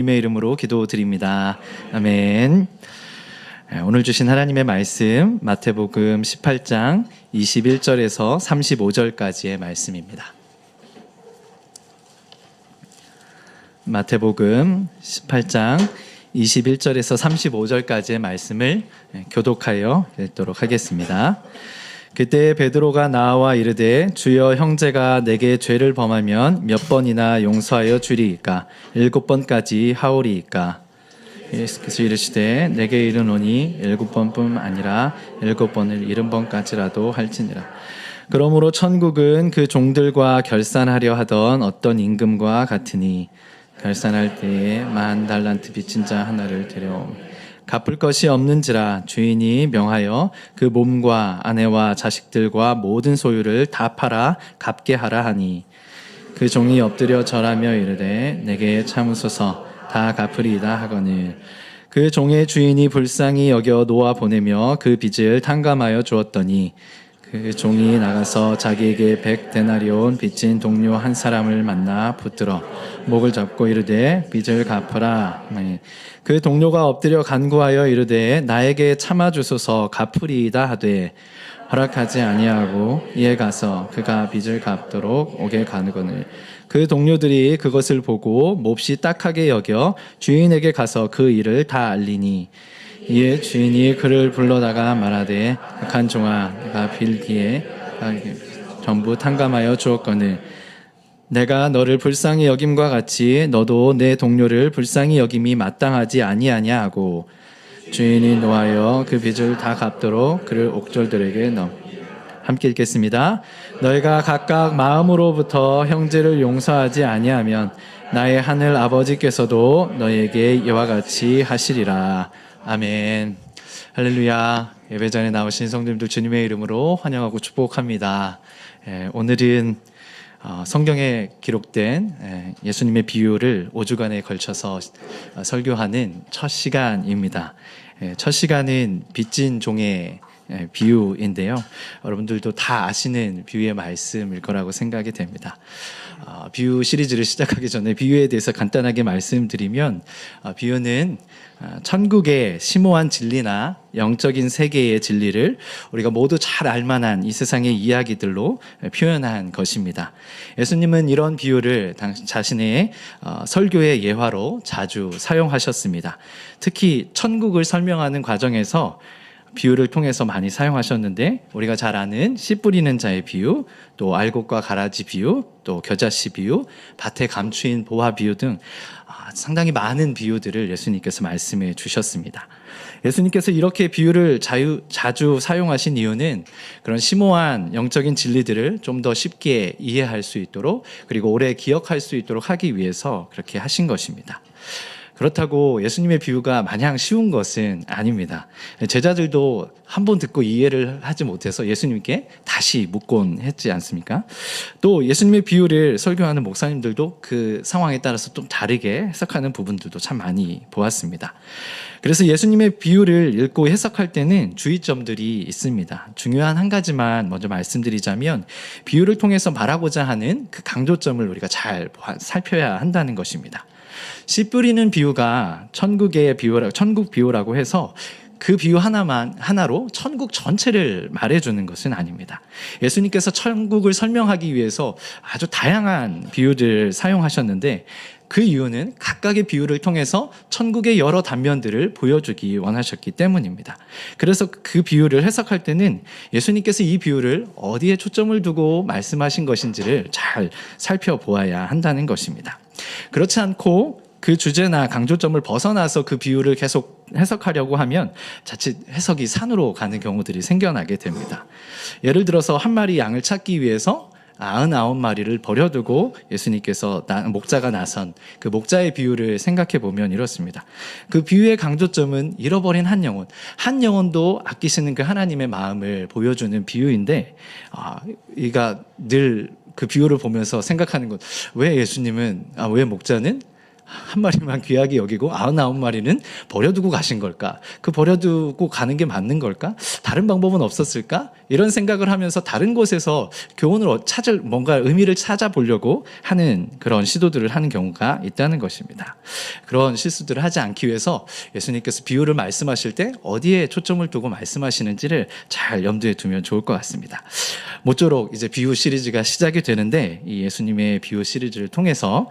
주님의 이름으로 기도드립니다. 아멘. 오늘 주신 하나님의 말씀 마태복음 18장 21절에서 35절까지의 말씀입니다. 마태복음 18장 21절에서 35절까지의 말씀을 교독하여 읽도록 하겠습니다. 그때 베드로가 나와 이르되 주여, 형제가 내게 죄를 범하면 몇 번이나 용서하여 주리이까? 7번까지 하오리이까? 예수께서 이르시되 내게 이르노니 7번뿐 아니라 7번을 70번까지라도 할지니라. 그러므로 천국은 그 종들과 결산하려 하던 어떤 임금과 같으니 결산할 때에 10,000달란트 빚진 자 하나를 데려오매 갚을 것이 없는지라 주인이 명하여 그 몸과 아내와 자식들과 모든 소유를 다 팔아 갚게 하라 하니, 그 종이 엎드려 절하며 이르되 내게 참으소서, 다 갚으리이다 하거늘 그 종의 주인이 불쌍히 여겨 놓아 보내며 그 빚을 탕감하여 주었더니, 그 종이 나가서 자기에게 100데나리온 빚진 동료 한 사람을 만나 붙들어 목을 잡고 이르되 빚을 갚으라. 그 동료가 엎드려 간구하여 이르되 나에게 참아주소서, 갚으리이다 하되 허락하지 아니하고 이에 가서 그가 빚을 갚도록 옥에 가느거늘 그 동료들이 그것을 보고 몹시 딱하게 여겨 주인에게 가서 그 일을 다 알리니, 이에 주인이 그를 불러다가 말하되 악한 종아, 내가 빌기에 전부 탕감하여 주었거늘 내가 너를 불쌍히 여김과 같이 너도 내 동료를 불쌍히 여김이 마땅하지 아니하냐 하고, 주인이 노하여 그 빚을 다 갚도록 그를 옥졸들에게 함께 읽겠습니다. 너희가 각각 마음으로부터 형제를 용서하지 아니하면 나의 하늘 아버지께서도 너희에게 이와 같이 하시리라. 아멘. 할렐루야. 예배전에 나오신 성도님들 주님의 이름으로 환영하고 축복합니다. 오늘은 성경에 기록된 예수님의 비유를 5주간에 걸쳐서 설교하는 첫 시간입니다. 첫 시간은 빚진 종의 비유인데요. 여러분들도 다 아시는 비유의 말씀일 거라고 생각이 됩니다. 비유 시리즈를 시작하기 전에 비유에 대해서 간단하게 말씀드리면, 비유는 천국의 심오한 진리나 영적인 세계의 진리를 우리가 모두 잘 알만한 이 세상의 이야기들로 표현한 것입니다. 예수님은 이런 비유를 자신의 설교의 예화로 자주 사용하셨습니다. 특히 천국을 설명하는 과정에서 비유를 통해서 많이 사용하셨는데, 우리가 잘 아는 씨 뿌리는 자의 비유, 또 알곡과 가라지 비유, 또 겨자씨 비유, 밭에 감추인 보화 비유 등 상당히 많은 비유들을 예수님께서 말씀해 주셨습니다. 예수님께서 이렇게 비유를 자주 사용하신 이유는 그런 심오한 영적인 진리들을 좀 더 쉽게 이해할 수 있도록, 그리고 오래 기억할 수 있도록 하기 위해서 그렇게 하신 것입니다. 그렇다고 예수님의 비유가 마냥 쉬운 것은 아닙니다. 제자들도 한 번 듣고 이해를 하지 못해서 예수님께 다시 묻곤 했지 않습니까? 또 예수님의 비유를 설교하는 목사님들도 그 상황에 따라서 좀 다르게 해석하는 부분들도 참 많이 보았습니다. 그래서 예수님의 비유를 읽고 해석할 때는 주의점들이 있습니다. 중요한 한 가지만 먼저 말씀드리자면, 비유를 통해서 말하고자 하는 그 강조점을 우리가 잘 살펴야 한다는 것입니다. 씨 뿌리는 비유가 천국 비유라고 해서 그 비유 하나로 천국 전체를 말해주는 것은 아닙니다. 예수님께서 천국을 설명하기 위해서 아주 다양한 비유들을 사용하셨는데, 그 이유는 각각의 비유를 통해서 천국의 여러 단면들을 보여주기 원하셨기 때문입니다. 그래서 그 비유를 해석할 때는 예수님께서 이 비유를 어디에 초점을 두고 말씀하신 것인지를 잘 살펴보아야 한다는 것입니다. 그렇지 않고 그 주제나 강조점을 벗어나서 그 비유를 계속 해석하려고 하면 자칫 해석이 산으로 가는 경우들이 생겨나게 됩니다. 예를 들어서 한 마리 양을 찾기 위해서 99마리를 버려두고 예수님께서 목자가 나선 그 목자의 비유를 생각해 보면 이렇습니다. 그 비유의 강조점은 잃어버린 한 영혼도 아끼시는 그 하나님의 마음을 보여주는 비유인데, 우리가 늘 그 비유를 보면서 생각하는 것, 왜 목자는 한 마리만 귀하게 여기고 99마리는 버려두고 가신 걸까? 그 버려두고 가는 게 맞는 걸까? 다른 방법은 없었을까? 이런 생각을 하면서 다른 곳에서 교훈을 찾을 뭔가 의미를 찾아보려고 하는 그런 시도들을 하는 경우가 있다는 것입니다. 그런 실수들을 하지 않기 위해서 예수님께서 비유를 말씀하실 때 어디에 초점을 두고 말씀하시는지를 잘 염두에 두면 좋을 것 같습니다. 모쪼록 이제 비유 시리즈가 시작이 되는데 이 예수님의 비유 시리즈를 통해서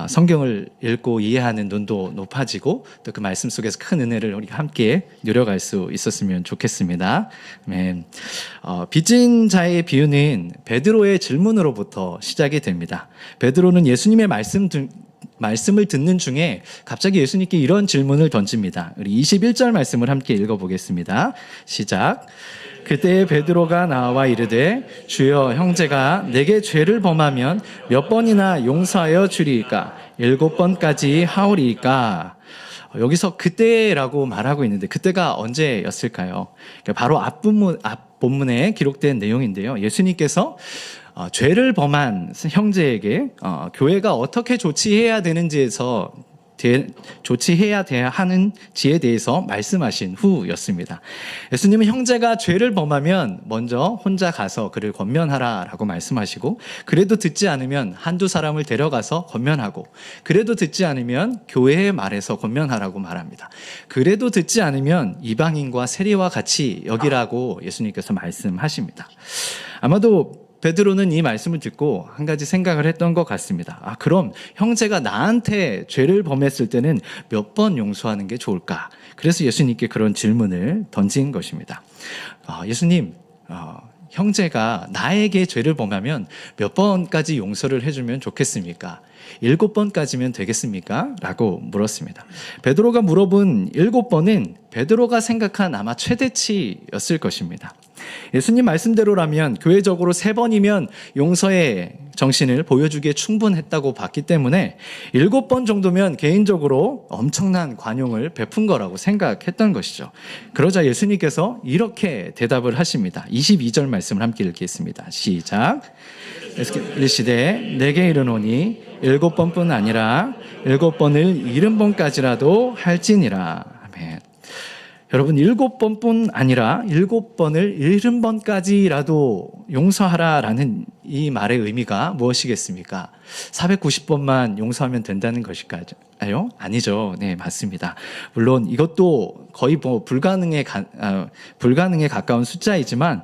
성경을 읽고 이해하는 눈도 높아지고 또 그 말씀 속에서 큰 은혜를 우리가 함께 누려갈 수 있었으면 좋겠습니다. 아멘. 빚진 자의 비유는 베드로의 질문으로부터 시작이 됩니다. 베드로는 예수님의 말씀을 듣는 중에 갑자기 예수님께 이런 질문을 던집니다. 우리 21절 말씀을 함께 읽어보겠습니다. 시작. 그때 베드로가 나와 이르되 주여 형제가 내게 죄를 범하면 몇 번이나 용서하여 주리이까 7번까지 하오리이까. 여기서 그때라고 말하고 있는데 그때가 언제였을까요? 바로 앞본문에 기록된 내용인데요. 예수님께서 죄를 범한 형제에게 교회가 어떻게 조치해야 되는지에서 조치해야 하는지에 대해서 말씀하신 후였습니다. 예수님은 형제가 죄를 범하면 먼저 혼자 가서 그를 권면하라라고 말씀하시고 그래도 듣지 않으면 한두 사람을 데려가서 권면하고 그래도 듣지 않으면 교회의 말에서 권면하라고 말합니다. 그래도 듣지 않으면 이방인과 세리와 같이 여기라고 예수님께서 말씀하십니다. 아마도 베드로는 이 말씀을 듣고 한 가지 생각을 했던 것 같습니다. 그럼 형제가 나한테 죄를 범했을 때는 몇 번 용서하는 게 좋을까? 그래서 예수님께 그런 질문을 던진 것입니다. 예수님, 형제가 나에게 죄를 범하면 몇 번까지 용서를 해주면 좋겠습니까? 7번까지면 되겠습니까? 라고 물었습니다. 베드로가 물어본 7번은 베드로가 생각한 아마 최대치였을 것입니다. 예수님 말씀대로라면 교회적으로 3번이면 용서의 정신을 보여주기에 충분했다고 봤기 때문에 7번 정도면 개인적으로 엄청난 관용을 베푼 거라고 생각했던 것이죠. 그러자 예수님께서 이렇게 대답을 하십니다. 22절 말씀을 함께 읽겠습니다. 시작. 이르시되 내게 이르노니 7번뿐 아니라 7번을 70번까지라도 할지니라. 아멘. 여러분 7번뿐 아니라 7번을 70번까지라도 용서하라라는 이 말의 의미가 무엇이겠습니까? 490번만 용서하면 된다는 것일까요? 아니죠. 네, 맞습니다. 물론 이것도 거의 불가능에 가까운 숫자이지만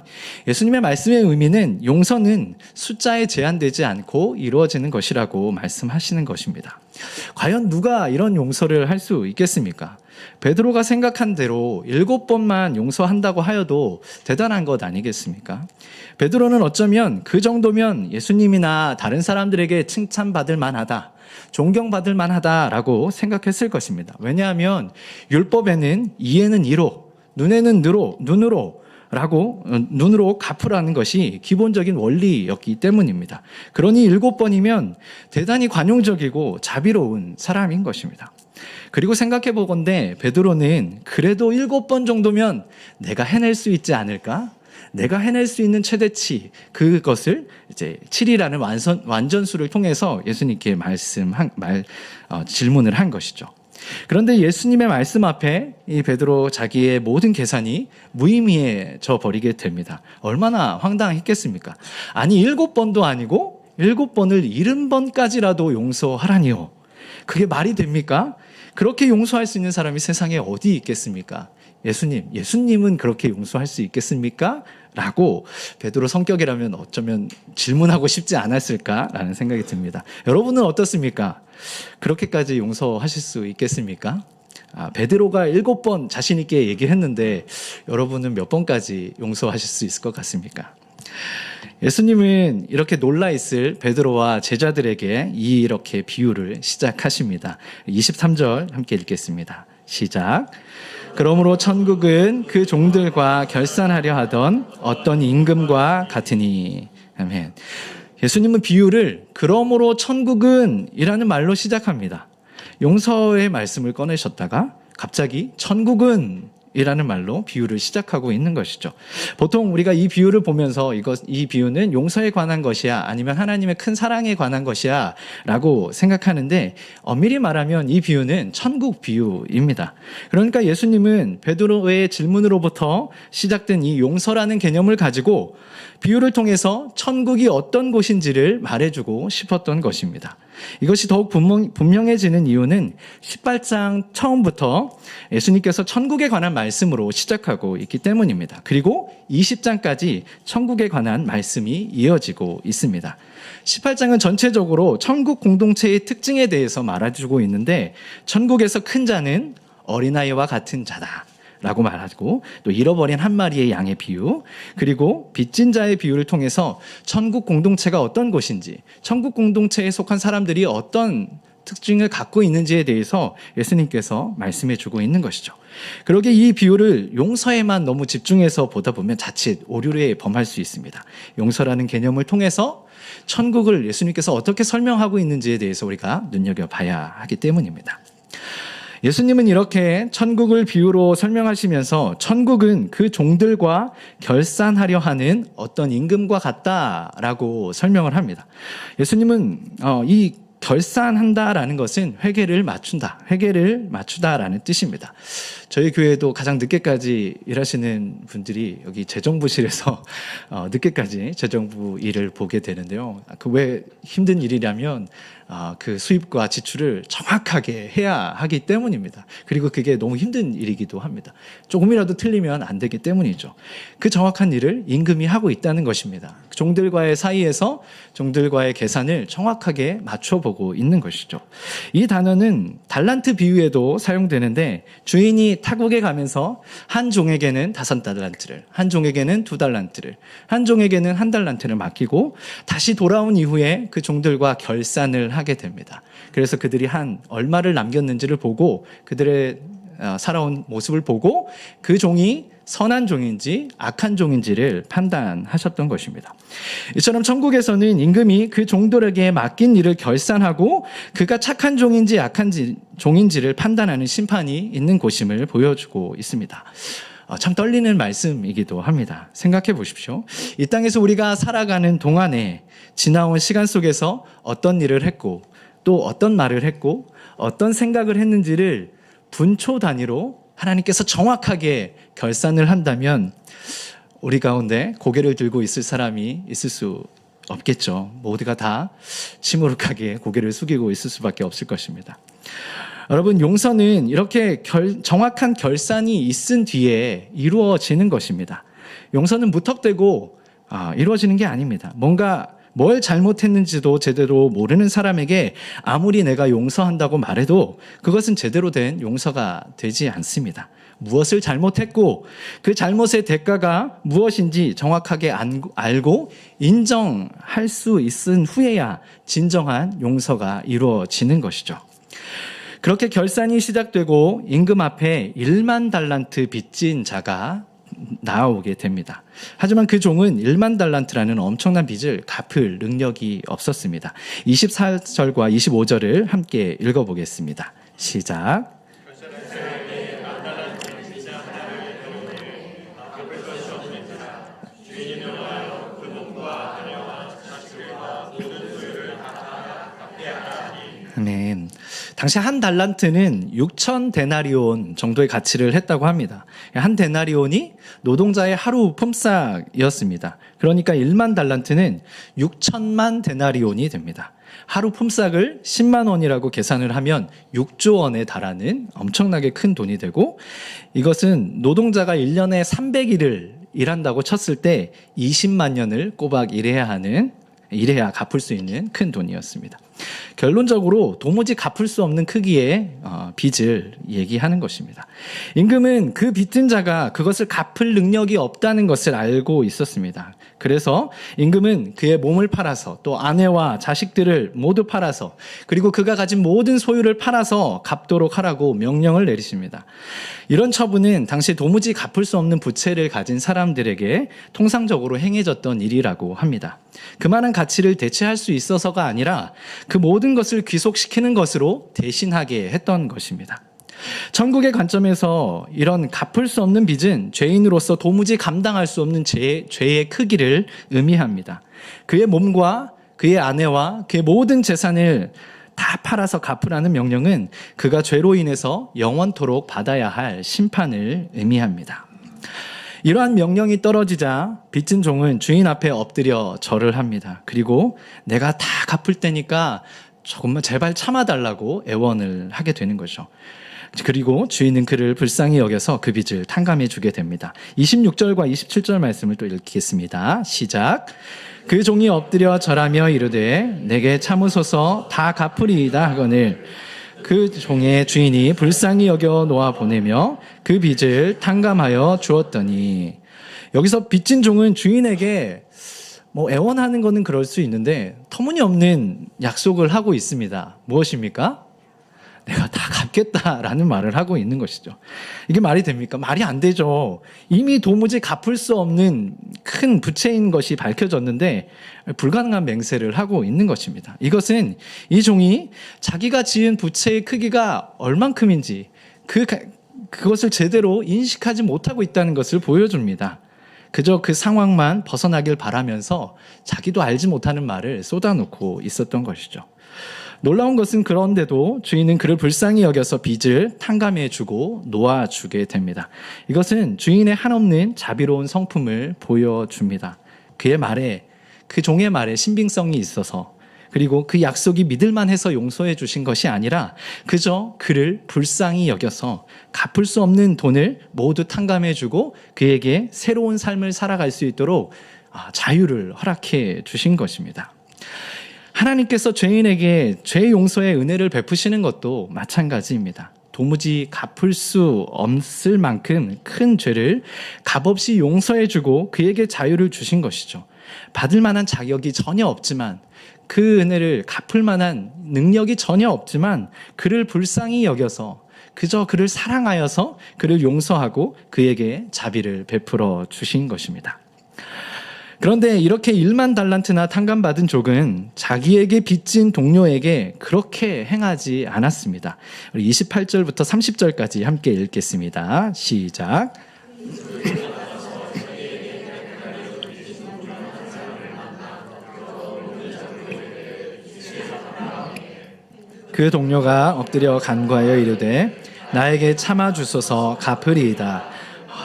예수님의 말씀의 의미는 용서는 숫자에 제한되지 않고 이루어지는 것이라고 말씀하시는 것입니다. 과연 누가 이런 용서를 할 수 있겠습니까? 베드로가 생각한 대로 7번만 용서한다고 하여도 대단한 것 아니겠습니까? 베드로는 어쩌면 그 정도면 예수님이나 다른 사람들에게 칭찬받을 만하다, 존경받을 만하다라고 생각했을 것입니다. 왜냐하면 율법에는 이에는 이로, 눈에는 눈으로 갚으라는 것이 기본적인 원리였기 때문입니다. 그러니 7번이면 대단히 관용적이고 자비로운 사람인 것입니다. 그리고 생각해 보건대 베드로는 그래도 7번 정도면 내가 해낼 수 있지 않을까? 내가 해낼 수 있는 최대치 그것을 이제 7이라는 완전수를 통해서 예수님께 질문을 한 것이죠. 그런데 예수님의 말씀 앞에 이 베드로 자기의 모든 계산이 무의미해져 버리게 됩니다. 얼마나 황당했겠습니까? 아니 7번도 아니고 7번을 70번까지라도 용서하라니요. 그게 말이 됩니까? 그렇게 용서할 수 있는 사람이 세상에 어디 있겠습니까? 예수님은 그렇게 용서할 수 있겠습니까? 라고 베드로 성격이라면 어쩌면 질문하고 싶지 않았을까라는 생각이 듭니다. 여러분은 어떻습니까? 그렇게까지 용서하실 수 있겠습니까? 베드로가 7번 자신 있게 얘기했는데 여러분은 몇 번까지 용서하실 수 있을 것 같습니까? 예수님은 이렇게 놀라있을 베드로와 제자들에게 이렇게 비유를 시작하십니다. 23절 함께 읽겠습니다. 시작. 그러므로 천국은 그 종들과 결산하려 하던 어떤 임금과 같으니. 아멘. 예수님은 비유를 그러므로 천국은 이라는 말로 시작합니다. 용서의 말씀을 꺼내셨다가 갑자기 천국은 이라는 말로 비유를 시작하고 있는 것이죠. 보통 우리가 이 비유를 보면서 이 비유는 용서에 관한 것이야 아니면 하나님의 큰 사랑에 관한 것이야 라고 생각하는데 엄밀히 말하면 이 비유는 천국 비유입니다. 그러니까 예수님은 베드로의 질문으로부터 시작된 이 용서라는 개념을 가지고 비유를 통해서 천국이 어떤 곳인지를 말해주고 싶었던 것입니다. 이것이 더욱 분명해지는 이유는 18장 처음부터 예수님께서 천국에 관한 말씀으로 시작하고 있기 때문입니다. 그리고 20장까지 천국에 관한 말씀이 이어지고 있습니다. 18장은 전체적으로 천국 공동체의 특징에 대해서 말해주고 있는데 천국에서 큰 자는 어린아이와 같은 자다 라고 말하고 또 잃어버린 한 마리의 양의 비유 그리고 빚진 자의 비유를 통해서 천국 공동체가 어떤 곳인지 천국 공동체에 속한 사람들이 어떤 특징을 갖고 있는지에 대해서 예수님께서 말씀해 주고 있는 것이죠. 그러게 이 비유를 용서에만 너무 집중해서 보다 보면 자칫 오류에 범할 수 있습니다. 용서라는 개념을 통해서 천국을 예수님께서 어떻게 설명하고 있는지에 대해서 우리가 눈여겨봐야 하기 때문입니다. 예수님은 이렇게 천국을 비유로 설명하시면서 천국은 그 종들과 결산하려 하는 어떤 임금과 같다라고 설명을 합니다. 예수님은 이 결산한다라는 것은 회개를 맞추다라는 뜻입니다. 저희 교회도 가장 늦게까지 일하시는 분들이 여기 재정부실에서 늦게까지 재정부 일을 보게 되는데요. 그 왜 힘든 일이냐면 그 수입과 지출을 정확하게 해야 하기 때문입니다. 그리고 그게 너무 힘든 일이기도 합니다. 조금이라도 틀리면 안 되기 때문이죠. 그 정확한 일을 임금이 하고 있다는 것입니다. 종들과의 사이에서 종들과의 계산을 정확하게 맞춰보고 있는 것이죠. 이 단어는 달란트 비유에도 사용되는데 주인이 타국에 가면서 한 종에게는 5달란트를, 한 종에게는 2달란트를, 한 종에게는 1달란트를 맡기고 다시 돌아온 이후에 그 종들과 결산을 하게 됩니다. 그래서 그들이 한 얼마를 남겼는지를 보고 그들의 살아온 모습을 보고 그 종이 선한 종인지 악한 종인지를 판단하셨던 것입니다. 이처럼 천국에서는 임금이 그 종들에게 맡긴 일을 결산하고 그가 착한 종인지 악한 종인지를 판단하는 심판이 있는 곳임을 보여주고 있습니다. 참 떨리는 말씀이기도 합니다. 생각해 보십시오. 이 땅에서 우리가 살아가는 동안에 지나온 시간 속에서 어떤 일을 했고 또 어떤 말을 했고 어떤 생각을 했는지를 분초 단위로 하나님께서 정확하게 결산을 한다면 우리 가운데 고개를 들고 있을 사람이 있을 수 없겠죠. 모두가 다 시무룩하게 고개를 숙이고 있을 수밖에 없을 것입니다. 여러분, 용서는 이렇게 정확한 결산이 있은 뒤에 이루어지는 것입니다. 용서는 무턱대고 이루어지는 게 아닙니다. 뭘 잘못했는지도 제대로 모르는 사람에게 아무리 내가 용서한다고 말해도 그것은 제대로 된 용서가 되지 않습니다. 무엇을 잘못했고 그 잘못의 대가가 무엇인지 정확하게 알고 인정할 수 있은 후에야 진정한 용서가 이루어지는 것이죠. 그렇게 결산이 시작되고 임금 앞에 1만 달란트 빚진 자가 나오게 됩니다. 하지만 그 종은 1만 달란트라는 엄청난 빚을 갚을 능력이 없었습니다. 24절과 25절을 함께 읽어보겠습니다. 시작. 아멘. 당시 한 달란트는 6천 데나리온 정도의 가치를 했다고 합니다. 한 데나리온이 노동자의 하루 품삯이었습니다. 그러니까 1만 달란트는 6천만 데나리온이 됩니다. 하루 품삯을 10만 원이라고 계산을 하면 6조 원에 달하는 엄청나게 큰 돈이 되고 이것은 노동자가 1년에 300일을 일한다고 쳤을 때 20만 년을 꼬박 일해야 갚을 수 있는 큰 돈이었습니다. 결론적으로 도무지 갚을 수 없는 크기의 빚을 얘기하는 것입니다. 임금은 그 빚진 자가 그것을 갚을 능력이 없다는 것을 알고 있었습니다. 그래서 임금은 그의 몸을 팔아서 또 아내와 자식들을 모두 팔아서 그리고 그가 가진 모든 소유를 팔아서 갚도록 하라고 명령을 내리십니다. 이런 처분은 당시 도무지 갚을 수 없는 부채를 가진 사람들에게 통상적으로 행해졌던 일이라고 합니다. 그만한 가치를 대체할 수 있어서가 아니라 그 모든 것을 귀속시키는 것으로 대신하게 했던 것입니다. 천국의 관점에서 이런 갚을 수 없는 빚은 죄인으로서 도무지 감당할 수 없는 죄의 크기를 의미합니다. 그의 몸과 그의 아내와 그의 모든 재산을 다 팔아서 갚으라는 명령은 그가 죄로 인해서 영원토록 받아야 할 심판을 의미합니다. 이러한 명령이 떨어지자 빚진 종은 주인 앞에 엎드려 절을 합니다. 그리고 내가 다 갚을 테니까 조금만 제발 참아달라고 애원을 하게 되는 거죠. 그리고 주인은 그를 불쌍히 여겨서 그 빚을 탕감해 주게 됩니다. 26절과 27절 말씀을 또 읽겠습니다. 시작. 그 종이 엎드려 절하며 이르되 내게 참으소서 다 갚으리이다 하거늘 그 종의 주인이 불쌍히 여겨 놓아 보내며 그 빚을 탕감하여 주었더니, 여기서 빚진 종은 주인에게 애원하는 거는 그럴 수 있는데 터무니없는 약속을 하고 있습니다. 무엇입니까? 내가 다 갚겠다라는 말을 하고 있는 것이죠. 이게 말이 됩니까? 말이 안 되죠. 이미 도무지 갚을 수 없는 큰 부채인 것이 밝혀졌는데 불가능한 맹세를 하고 있는 것입니다. 이것은 이 종이 자기가 지은 부채의 크기가 얼만큼인지 그것을 제대로 인식하지 못하고 있다는 것을 보여줍니다. 그저 그 상황만 벗어나길 바라면서 자기도 알지 못하는 말을 쏟아놓고 있었던 것이죠. 놀라운 것은 그런데도 주인은 그를 불쌍히 여겨서 빚을 탕감해주고 놓아주게 됩니다. 이것은 주인의 한없는 자비로운 성품을 보여줍니다. 그 종의 말에 신빙성이 있어서, 그리고 그 약속이 믿을만해서 용서해 주신 것이 아니라 그저 그를 불쌍히 여겨서 갚을 수 없는 돈을 모두 탕감해주고 그에게 새로운 삶을 살아갈 수 있도록 자유를 허락해 주신 것입니다. 하나님께서 죄인에게 죄 용서의 은혜를 베푸시는 것도 마찬가지입니다. 도무지 갚을 수 없을 만큼 큰 죄를 값없이 용서해주고 그에게 자유를 주신 것이죠. 받을 만한 자격이 전혀 없지만, 그 은혜를 갚을 만한 능력이 전혀 없지만 그를 불쌍히 여겨서 그저 그를 사랑하여서 그를 용서하고 그에게 자비를 베풀어 주신 것입니다. 그런데 이렇게 1만 달란트나 탕감받은 족은 자기에게 빚진 동료에게 그렇게 행하지 않았습니다. 우리 28절부터 30절까지 함께 읽겠습니다. 시작. 그 동료가 엎드려 간구하여 이르되 나에게 참아주소서 갚으리이다.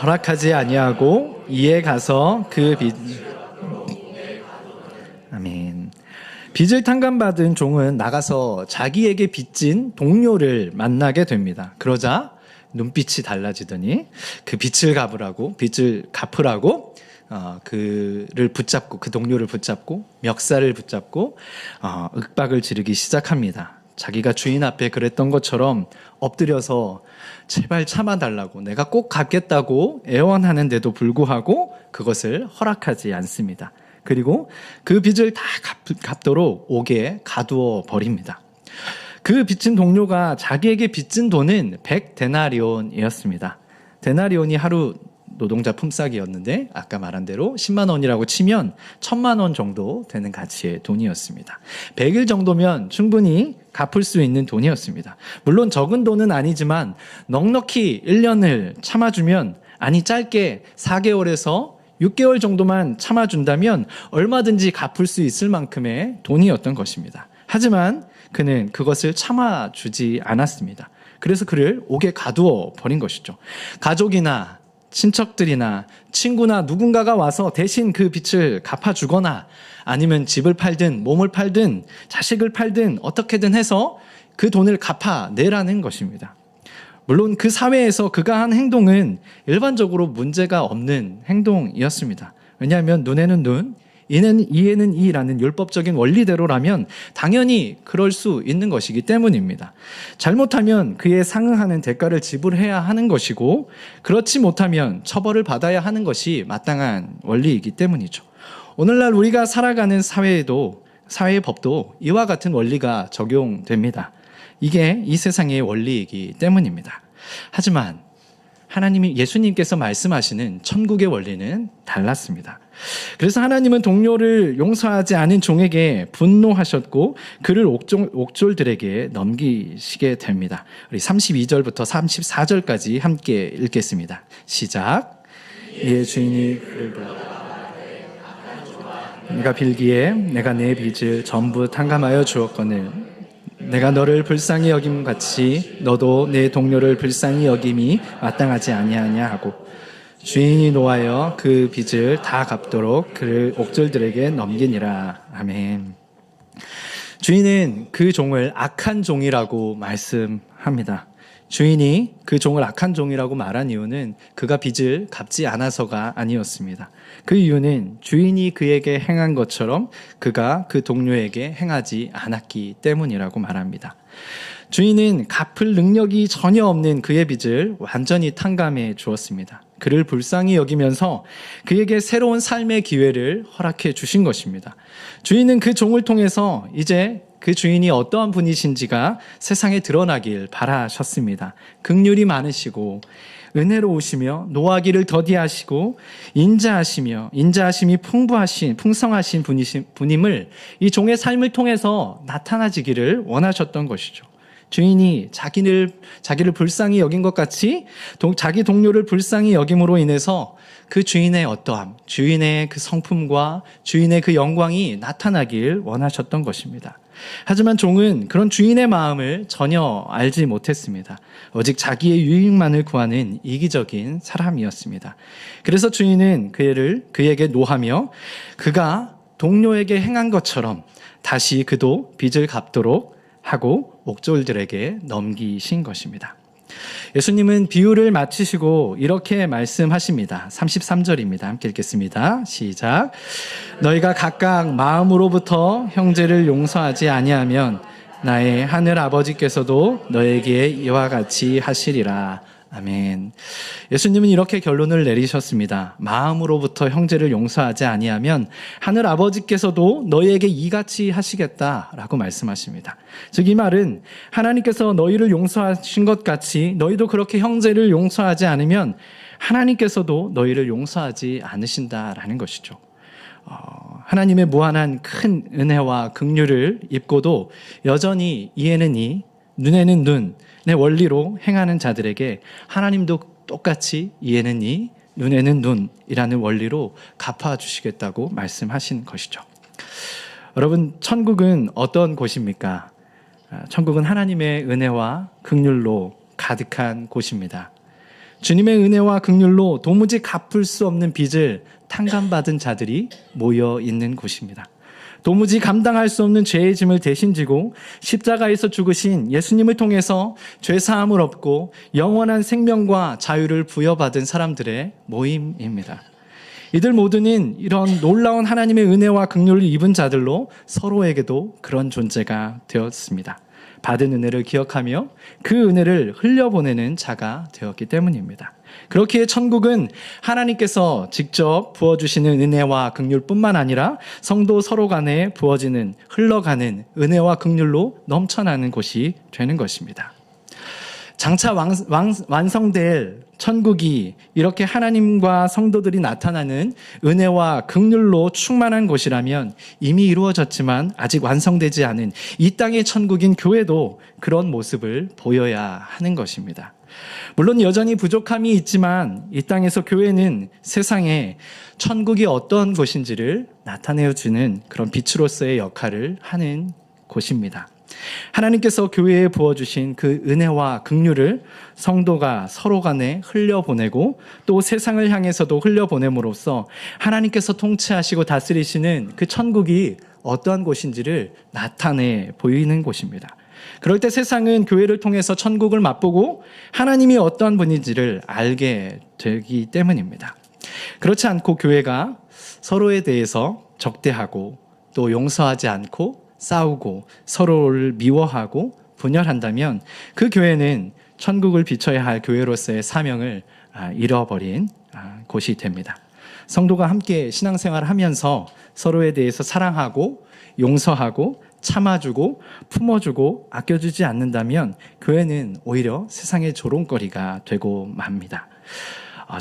허락하지 아니하고 이에 가서 그 빚... 아멘. 빚을 탕감받은 종은 나가서 자기에게 빚진 동료를 만나게 됩니다. 그러자 눈빛이 달라지더니 그 빚을 갚으라고 그를 붙잡고, 그 동료를 붙잡고 멱살을 붙잡고 윽박을 지르기 시작합니다. 자기가 주인 앞에 그랬던 것처럼 엎드려서 제발 참아달라고, 내가 꼭 갚겠다고 애원하는데도 불구하고 그것을 허락하지 않습니다. 그리고 그 빚을 다 갚도록 옥에 가두어 버립니다. 그 빚진 동료가 자기에게 빚진 돈은 100데나리온이었습니다. 데나리온이 하루 노동자 품삯이었는데 아까 말한 대로 10만 원이라고 치면 1000만 원 정도 되는 가치의 돈이었습니다. 100일 정도면 충분히 갚을 수 있는 돈이었습니다. 물론 적은 돈은 아니지만 넉넉히 1년을 참아주면, 아니 짧게 4개월에서 6개월 정도만 참아준다면 얼마든지 갚을 수 있을 만큼의 돈이었던 것입니다. 하지만 그는 그것을 참아주지 않았습니다. 그래서 그를 옥에 가두어 버린 것이죠. 가족이나 친척들이나 친구나 누군가가 와서 대신 그 빚을 갚아주거나 아니면 집을 팔든 몸을 팔든 자식을 팔든 어떻게든 해서 그 돈을 갚아내라는 것입니다. 물론 그 사회에서 그가 한 행동은 일반적으로 문제가 없는 행동이었습니다. 왜냐하면 눈에는 눈, 이에는 이라는 율법적인 원리대로라면 당연히 그럴 수 있는 것이기 때문입니다. 잘못하면 그에 상응하는 대가를 지불해야 하는 것이고, 그렇지 못하면 처벌을 받아야 하는 것이 마땅한 원리이기 때문이죠. 오늘날 우리가 살아가는 사회의 법도 이와 같은 원리가 적용됩니다. 이게 이 세상의 원리이기 때문입니다. 하지만 하나님이 예수님께서 말씀하시는 천국의 원리는 달랐습니다. 그래서 하나님은 동료를 용서하지 않은 종에게 분노하셨고 그를 옥졸들에게 넘기시게 됩니다. 우리 32절부터 34절까지 함께 읽겠습니다. 시작. 이에 주인이 내가 빌기에 내가 내 빚을 전부 탕감하여 주었거늘 내가 너를 불쌍히 여김 같이 너도 내 동료를 불쌍히 여김이 마땅하지 아니하냐 하고 주인이 노하여 그 빚을 다 갚도록 그를 옥졸들에게 넘기니라. 아멘. 주인은 그 종을 악한 종이라고 말씀합니다. 주인이 그 종을 악한 종이라고 말한 이유는 그가 빚을 갚지 않아서가 아니었습니다. 그 이유는 주인이 그에게 행한 것처럼 그가 그 동료에게 행하지 않았기 때문이라고 말합니다. 주인은 갚을 능력이 전혀 없는 그의 빚을 완전히 탕감해 주었습니다. 그를 불쌍히 여기면서 그에게 새로운 삶의 기회를 허락해 주신 것입니다. 주인은 그 종을 통해서 이제 그 주인이 어떠한 분이신지가 세상에 드러나길 바라셨습니다. 긍휼이 많으시고 은혜로우시며 노하기를 더디하시고 인자하심이 풍성하신 분임을 이 종의 삶을 통해서 나타나지기를 원하셨던 것이죠. 주인이 자기를 불쌍히 여긴 것 같이 자기 동료를 불쌍히 여김으로 인해서 그 주인의 어떠함, 주인의 그 성품과 주인의 그 영광이 나타나길 원하셨던 것입니다. 하지만 종은 그런 주인의 마음을 전혀 알지 못했습니다. 오직 자기의 유익만을 구하는 이기적인 사람이었습니다. 그래서 주인은 그에게 노하며 그가 동료에게 행한 것처럼 다시 그도 빚을 갚도록 하고 옥졸들에게 넘기신 것입니다. 예수님은 비유를 마치시고 이렇게 말씀하십니다. 33절입니다. 함께 읽겠습니다. 시작. 너희가 각각 마음으로부터 형제를 용서하지 아니하면 나의 하늘 아버지께서도 너에게 이와 같이 하시리라. 아멘. 예수님은 이렇게 결론을 내리셨습니다. 마음으로부터 형제를 용서하지 아니하면 하늘 아버지께서도 너희에게 이같이 하시겠다라고 말씀하십니다. 즉 이 말은 하나님께서 너희를 용서하신 것 같이 너희도 그렇게 형제를 용서하지 않으면 하나님께서도 너희를 용서하지 않으신다라는 것이죠. 하나님의 무한한 큰 은혜와 긍휼을 입고도 여전히 이에는 이, 눈에는 눈의 원리로 행하는 자들에게 하나님도 똑같이 이에는 이, 눈에는 눈이라는 원리로 갚아주시겠다고 말씀하신 것이죠. 여러분, 천국은 어떤 곳입니까? 천국은 하나님의 은혜와 긍휼로 가득한 곳입니다. 주님의 은혜와 긍휼로 도무지 갚을 수 없는 빚을 탕감받은 자들이 모여 있는 곳입니다. 도무지 감당할 수 없는 죄의 짐을 대신 지고 십자가에서 죽으신 예수님을 통해서 죄사함을 얻고 영원한 생명과 자유를 부여받은 사람들의 모임입니다. 이들 모두는 이런 놀라운 하나님의 은혜와 긍휼을 입은 자들로 서로에게도 그런 존재가 되었습니다. 받은 은혜를 기억하며 그 은혜를 흘려보내는 자가 되었기 때문입니다. 그렇기에 천국은 하나님께서 직접 부어주시는 은혜와 긍휼뿐만 아니라 성도 서로 간에 부어지는 흘러가는 은혜와 긍휼로 넘쳐나는 곳이 되는 것입니다. 장차 완성될 천국이 이렇게 하나님과 성도들이 나타나는 은혜와 긍휼로 충만한 곳이라면 이미 이루어졌지만 아직 완성되지 않은 이 땅의 천국인 교회도 그런 모습을 보여야 하는 것입니다. 물론 여전히 부족함이 있지만 이 땅에서 교회는 세상에 천국이 어떤 곳인지를 나타내어주는 그런 빛으로서의 역할을 하는 곳입니다. 하나님께서 교회에 부어주신 그 은혜와 긍휼을 성도가 서로 간에 흘려보내고 또 세상을 향해서도 흘려보냄으로써 하나님께서 통치하시고 다스리시는 그 천국이 어떠한 곳인지를 나타내 보이는 곳입니다. 그럴 때 세상은 교회를 통해서 천국을 맛보고 하나님이 어떠한 분인지를 알게 되기 때문입니다. 그렇지 않고 교회가 서로에 대해서 적대하고 또 용서하지 않고 싸우고 서로를 미워하고 분열한다면 그 교회는 천국을 비춰야 할 교회로서의 사명을 잃어버린 곳이 됩니다. 성도가 함께 신앙생활을 하면서 서로에 대해서 사랑하고 용서하고 참아주고 품어주고 아껴주지 않는다면 교회는 오히려 세상의 조롱거리가 되고 맙니다.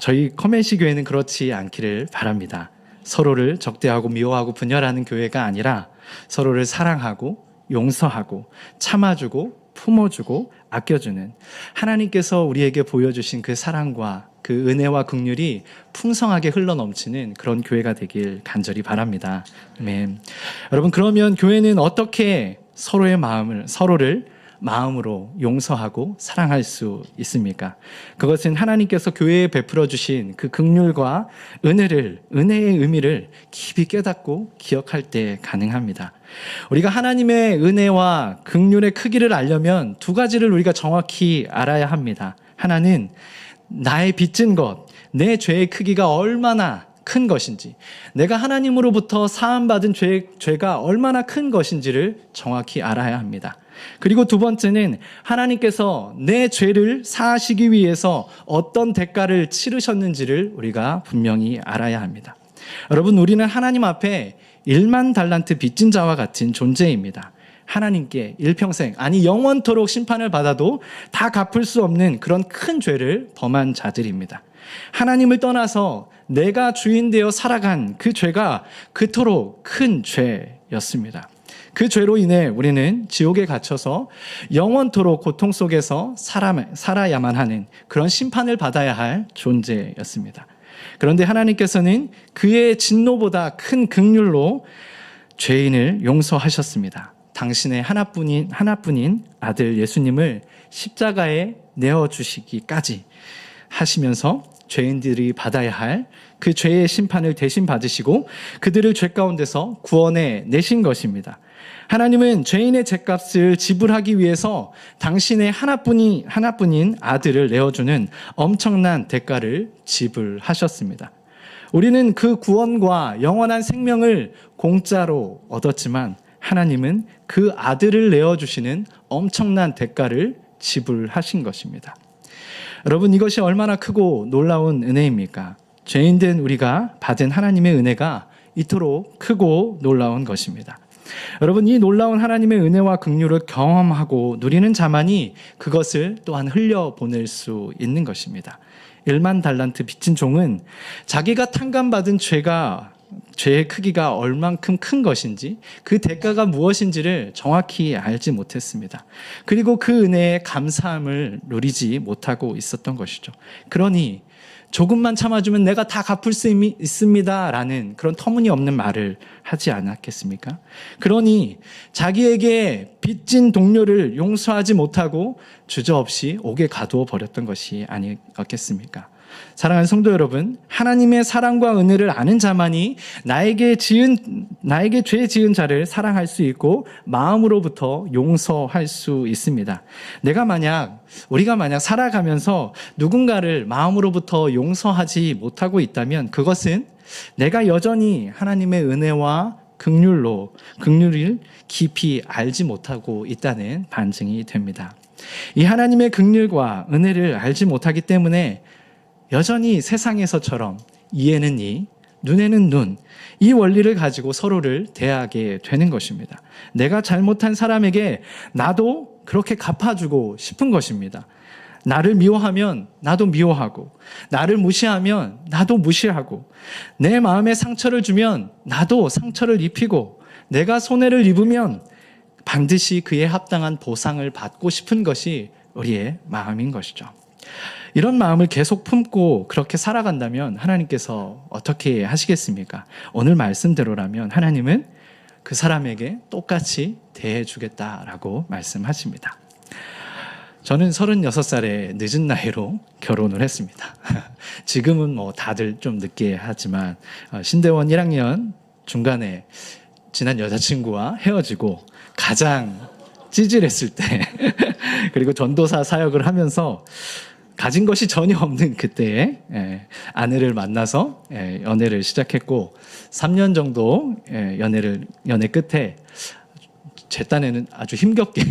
저희 커맨시 교회는 그렇지 않기를 바랍니다. 서로를 적대하고 미워하고 분열하는 교회가 아니라 서로를 사랑하고 용서하고 참아주고 품어주고 아껴주는 하나님께서 우리에게 보여주신 그 사랑과 그 은혜와 긍휼이 풍성하게 흘러넘치는 그런 교회가 되길 간절히 바랍니다. 아멘. 여러분, 그러면 교회는 어떻게 서로를 마음으로 용서하고 사랑할 수 있습니까? 그것은 하나님께서 교회에 베풀어 주신 그 긍휼과 은혜의 의미를 깊이 깨닫고 기억할 때 가능합니다. 우리가 하나님의 은혜와 긍휼의 크기를 알려면 두 가지를 우리가 정확히 알아야 합니다. 하나는 나의 빚진 것, 내 죄의 크기가 얼마나 큰 것인지, 내가 하나님으로부터 사함받은 죄가 얼마나 큰 것인지를 정확히 알아야 합니다. 그리고 두 번째는 하나님께서 내 죄를 사하시기 위해서 어떤 대가를 치르셨는지를 우리가 분명히 알아야 합니다. 여러분, 우리는 하나님 앞에 1만 달란트 빚진 자와 같은 존재입니다. 하나님께 일평생, 아니 영원토록 심판을 받아도 다 갚을 수 없는 그런 큰 죄를 범한 자들입니다. 하나님을 떠나서 내가 주인 되어 살아간 그 죄가 그토록 큰 죄였습니다. 그 죄로 인해 우리는 지옥에 갇혀서 영원토록 고통 속에서 살아야만 하는 그런 심판을 받아야 할 존재였습니다. 그런데 하나님께서는 그의 진노보다 큰 긍휼로 죄인을 용서하셨습니다. 당신의 하나뿐인 아들 예수님을 십자가에 내어주시기까지 하시면서 죄인들이 받아야 할 그 죄의 심판을 대신 받으시고 그들을 죄 가운데서 구원해 내신 것입니다. 하나님은 죄인의 죄값을 지불하기 위해서 당신의 하나뿐인 아들을 내어주는 엄청난 대가를 지불하셨습니다. 우리는 그 구원과 영원한 생명을 공짜로 얻었지만 하나님은 그 아들을 내어주시는 엄청난 대가를 지불하신 것입니다. 여러분, 이것이 얼마나 크고 놀라운 은혜입니까? 죄인된 우리가 받은 하나님의 은혜가 이토록 크고 놀라운 것입니다. 여러분, 이 놀라운 하나님의 은혜와 긍휼을 경험하고 누리는 자만이 그것을 또한 흘려보낼 수 있는 것입니다. 1만 달란트 빚진 종은 자기가 탕감받은 죄의 크기가 얼만큼 큰 것인지 그 대가가 무엇인지를 정확히 알지 못했습니다. 그리고 그 은혜에 감사함을 누리지 못하고 있었던 것이죠. 그러니 조금만 참아주면 내가 다 갚을 수 있습니다 라는 그런 터무니없는 말을 하지 않았겠습니까? 그러니 자기에게 빚진 동료를 용서하지 못하고 주저없이 옥에 가두어 버렸던 것이 아니었겠습니까? 사랑하는 성도 여러분, 하나님의 사랑과 은혜를 아는 자만이 나에게 죄 지은 자를 사랑할 수 있고 마음으로부터 용서할 수 있습니다. 우리가 만약 살아가면서 누군가를 마음으로부터 용서하지 못하고 있다면 그것은 내가 여전히 하나님의 은혜와 긍휼을 깊이 알지 못하고 있다는 반증이 됩니다. 이 하나님의 긍휼과 은혜를 알지 못하기 때문에 여전히 세상에서처럼 이에는 이, 눈에는 눈, 이 원리를 가지고 서로를 대하게 되는 것입니다. 내가 잘못한 사람에게 나도 그렇게 갚아주고 싶은 것입니다. 나를 미워하면 나도 미워하고, 나를 무시하면 나도 무시하고, 내 마음에 상처를 주면 나도 상처를 입히고, 내가 손해를 입으면 반드시 그에 합당한 보상을 받고 싶은 것이 우리의 마음인 것이죠. 이런 마음을 계속 품고 그렇게 살아간다면 하나님께서 어떻게 하시겠습니까? 오늘 말씀대로라면 하나님은 그 사람에게 똑같이 대해주겠다라고 말씀하십니다. 저는 36살에 늦은 나이로 결혼을 했습니다. 지금은 다들 좀 늦게 하지만 신대원 1학년 중간에 지난 여자친구와 헤어지고 가장 찌질했을 때 그리고 전도사 사역을 하면서 가진 것이 전혀 없는 그때에 아내를 만나서 연애를 시작했고 3년 정도 연애 끝에 제 딴에는 아주 힘겹게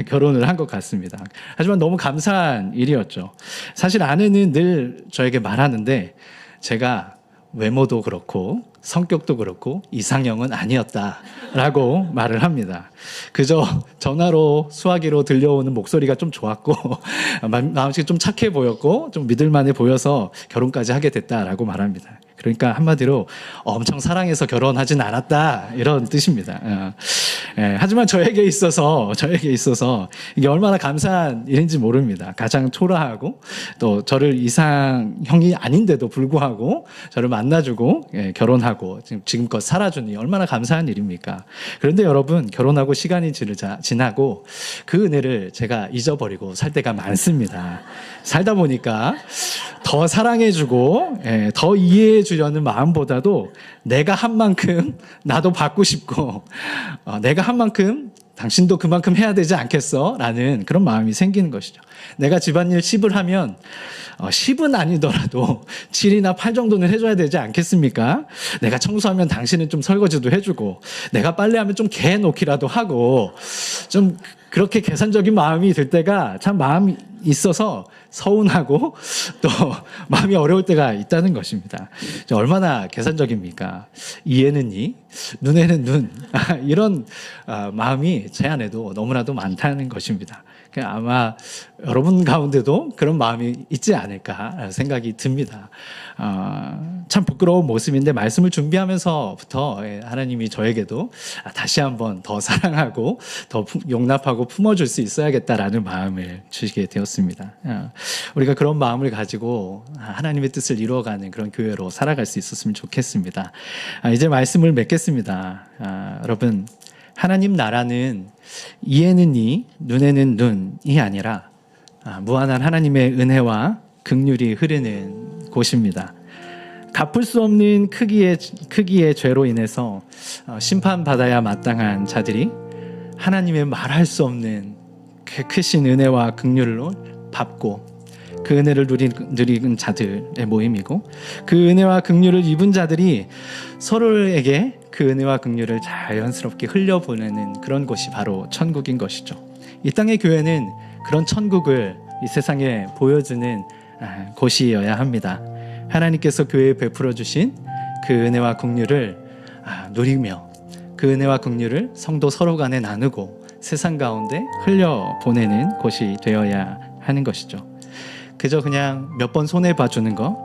결혼을 한 것 같습니다. 하지만 너무 감사한 일이었죠. 사실 아내는 늘 저에게 말하는데 제가 외모도 그렇고 성격도 그렇고 이상형은 아니었다라고 말을 합니다. 그저 전화로 수화기로 들려오는 목소리가 좀 좋았고 마음씨 좀 착해 보였고 좀 믿을만해 보여서 결혼까지 하게 됐다라고 말합니다. 그러니까 한마디로 엄청 사랑해서 결혼하진 않았다 이런 뜻입니다. 하지만 저에게 있어서 이게 얼마나 감사한 일인지 모릅니다. 가장 초라하고 또 저를 이상형이 아닌데도 불구하고 저를 만나주고 결혼하고 지금껏 살아주니 얼마나 감사한 일입니까? 그런데 여러분, 결혼하고 시간이 지나고 그 은혜를 제가 잊어버리고 살 때가 많습니다. 살다 보니까 더 사랑해주고 더 이해해주려는 마음보다도 내가 한 만큼 나도 받고 싶고 내가 한 만큼 당신도 그만큼 해야 되지 않겠어? 라는 그런 마음이 생기는 것이죠. 내가 집안일 10을 하면 10은 아니더라도 7이나 8 정도는 해줘야 되지 않겠습니까? 내가 청소하면 당신은 좀 설거지도 해주고 내가 빨래하면 좀 개놓기라도 하고 좀 그렇게 계산적인 마음이 들 때가 참 마음이 있어서 서운하고 또 마음이 어려울 때가 있다는 것입니다. 얼마나 계산적입니까? 이에는 이, 눈에는 눈 이런 마음이 제 안에도 너무나도 많다는 것입니다. 아마 여러분 가운데도 그런 마음이 있지 않을까 생각이 듭니다. 참 부끄러운 모습인데 말씀을 준비하면서부터 하나님이 저에게도 다시 한번 더 사랑하고 더 용납하고 품어줄 수 있어야겠다라는 마음을 주시게 되었습니다. 우리가 그런 마음을 가지고 하나님의 뜻을 이루어가는 그런 교회로 살아갈 수 있었으면 좋겠습니다. 이제 말씀을 맺겠습니다. 여러분, 하나님 나라는 이에는 이, 눈에는 눈이 아니라 무한한 하나님의 은혜와 긍휼이 흐르는 곳입니다. 갚을 수 없는 크기의 죄로 인해서 심판받아야 마땅한 자들이 하나님의 말할 수 없는 그 크신 은혜와 긍휼로 밟고 그 은혜를 누리는 자들의 모임이고, 그 은혜와 긍휼을 입은 자들이 서로에게 그 은혜와 긍휼을 자연스럽게 흘려보내는 그런 곳이 바로 천국인 것이죠. 이 땅의 교회는 그런 천국을 이 세상에 보여주는 곳이어야 합니다. 하나님께서 교회에 베풀어 주신 그 은혜와 긍휼을 누리며 그 은혜와 긍휼을 성도 서로 간에 나누고 세상 가운데 흘려보내는 곳이 되어야 하는 것이죠. 그저 그냥 몇 번 손해봐주는 것,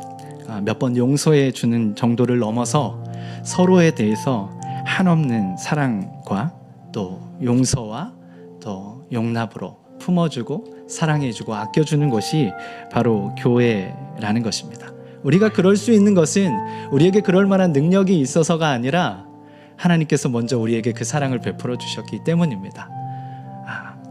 몇 번 용서해 주는 정도를 넘어서 서로에 대해서 한없는 사랑과 또 용서와 또 용납으로 품어주고 사랑해주고 아껴주는 것이 바로 교회라는 것입니다. 우리가 그럴 수 있는 것은 우리에게 그럴 만한 능력이 있어서가 아니라 하나님께서 먼저 우리에게 그 사랑을 베풀어 주셨기 때문입니다.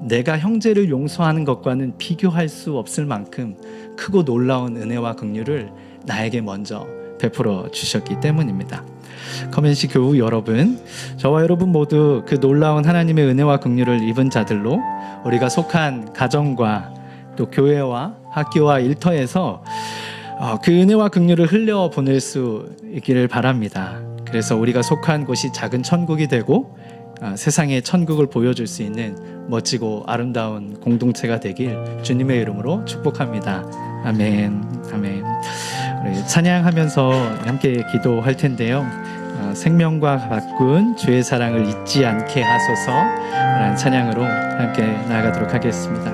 내가 형제를 용서하는 것과는 비교할 수 없을 만큼 크고 놀라운 은혜와 긍휼을 나에게 먼저 베풀어 주셨기 때문입니다. 커맨시 교우 여러분, 저와 여러분 모두 그 놀라운 하나님의 은혜와 긍휼을 입은 자들로 우리가 속한 가정과 또 교회와 학교와 일터에서 그 은혜와 긍휼을 흘려보낼 수 있기를 바랍니다. 그래서 우리가 속한 곳이 작은 천국이 되고 세상에 천국을 보여줄 수 있는 멋지고 아름다운 공동체가 되길 주님의 이름으로 축복합니다. 아멘. 아멘. 우리 찬양하면서 함께 기도할 텐데요. 생명과 바꾼 주의 사랑을 잊지 않게 하소서 라는 찬양으로 함께 나아가도록 하겠습니다.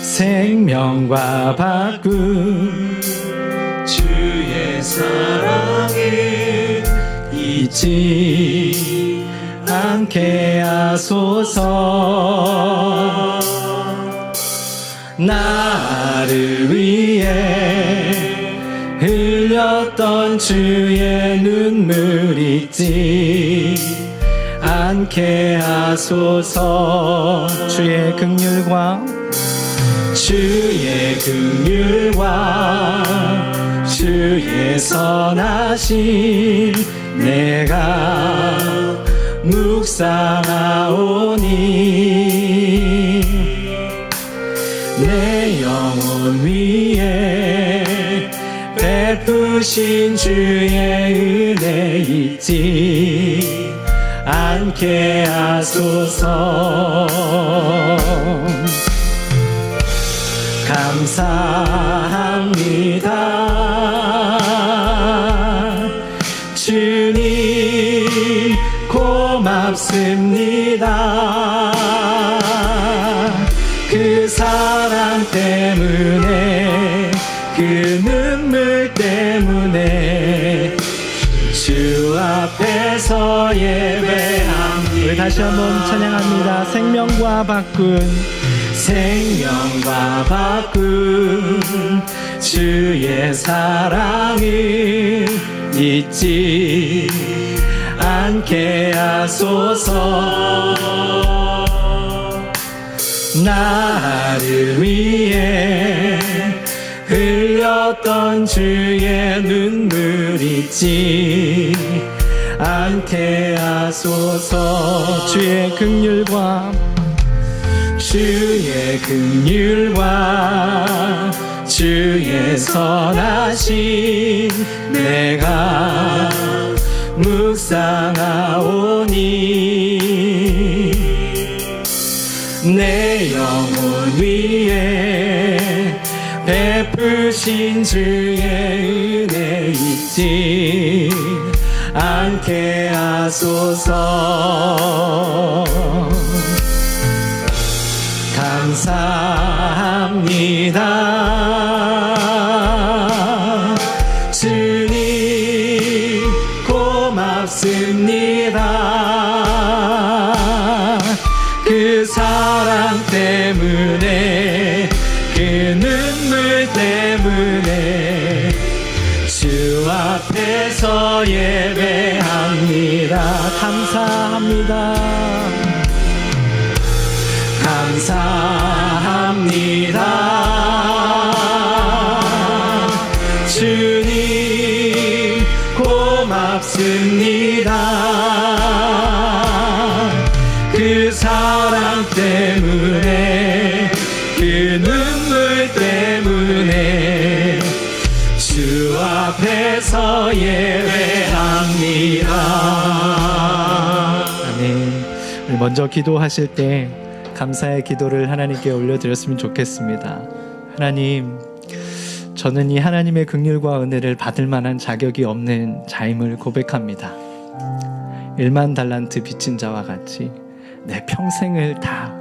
생명과 바꾼 주의 사랑을 잊지 않게 하소서. 나를 위해 흘렸던 주의 눈물 잊지 않게 하소서. 주의 긍휼과 주의 선하심 내가 묵상하오니 내 영혼 위에 베푸신 주의 은혜 잊지 않게 하소서. 감사합니다. 주님 고맙습니다. 그 사랑 때문에 그 눈물 때문에 주 앞에서 예배합니다. 우리 다시 한번 찬양합니다. 생명과 바꾼 주의 사랑을 잊지 않게 하소서. 나를 위해 흘렸던 주의 눈물 잊지 않게 하소서. 주의 긍휼과 주의 선하심 내가 묵상하오니 내 영혼 위에 베푸신 주의 은혜 잊지 않게 하소서. 감사합니다. 주님 고맙습니다. 그 사랑 때문에 그 눈물 때문에 주 앞에서 예배합니다. 감사합니다. 주님 고맙습니다. 그 사랑 때문에 그 눈물 때문에 주 앞에서 예배합니다. 아멘. 우리 먼저 기도하실 때 감사의 기도를 하나님께 올려드렸으면 좋겠습니다. 하나님, 저는 이 하나님의 긍휼과 은혜를 받을 만한 자격이 없는 자임을 고백합니다. 1만 달란트 빚진 자와 같이 내 평생을 다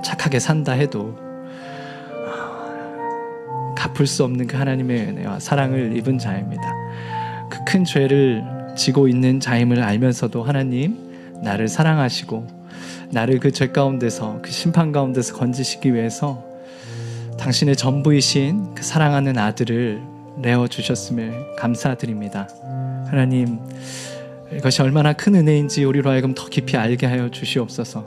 착하게 산다 해도 갚을 수 없는 그 하나님의 은혜와 사랑을 입은 자입니다. 그 큰 죄를 지고 있는 자임을 알면서도 하나님 나를 사랑하시고 나를 그 죄 가운데서 그 심판 가운데서 건지시기 위해서 당신의 전부이신 그 사랑하는 아들을 내어주셨음을 감사드립니다. 하나님, 이것이 얼마나 큰 은혜인지 우리로 하여금 더 깊이 알게 하여 주시옵소서.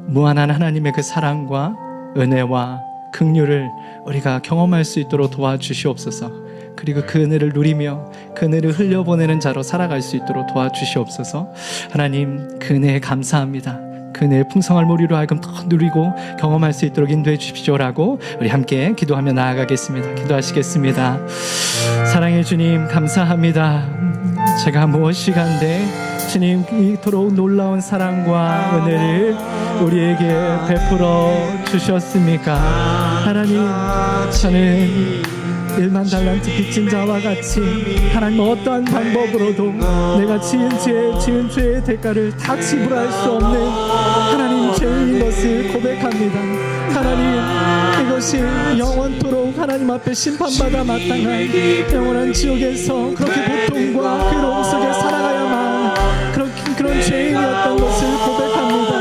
무한한 하나님의 그 사랑과 은혜와 긍휼을 우리가 경험할 수 있도록 도와주시옵소서. 그리고 그 은혜를 누리며 그 은혜를 흘려보내는 자로 살아갈 수 있도록 도와주시옵소서. 하나님, 그 은혜에 감사합니다. 그 은혜의 풍성한 우리로 하여금 더 누리고 경험할 수 있도록 인도해 주십시오라고 우리 함께 기도하며 나아가겠습니다. 기도하시겠습니다. 사랑의 주님, 감사합니다. 제가 무엇이 간데 주님 이토록 놀라운 사랑과 은혜를 우리에게 베풀어 주셨습니까? 하나님, 저는 1만 달란트 빚진 자와 같이 하나님 어떠한 방법으로도 내가 지은 죄의 대가를 다 지불할 수 없는 하나님 죄인인 것을 고백합니다. 하나님, 이것이 영원토록 하나님 앞에 심판받아 마땅한 영원한 지옥에서 그렇게 고통과 괴로움 속에 살아가야만 그런 죄인이었던 것을 고백합니다.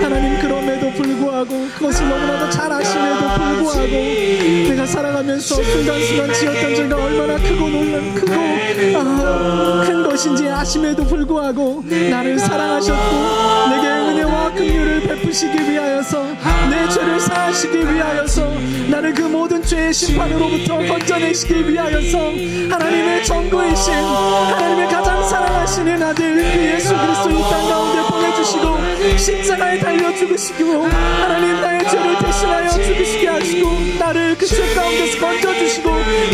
하나님, 그럼에도 불구하고 그것을 너무나도 잘 아심에도 불구하고 내가 살아가면서 순간순간 지었던 죄가 얼마나 큰 것인지 아심에도 불구하고 나를 사랑하셨고 내게 은혜와 긍휼을 베푸시기 위하여서 내 죄를 사하시기 위하여서 나를 그 모든 죄의 심판으로부터 건져내시기 위하여서 하나님의 전부이신 하나님의 가장 사랑하시는 아들 그 예수 그리스도 이 땅 가운데 보내주시고 십자가에 달려 죽으시고 하나님 나의 죄를 대신하여 죽으시게 하시고 나를 그 죄 가운데서 건져주시고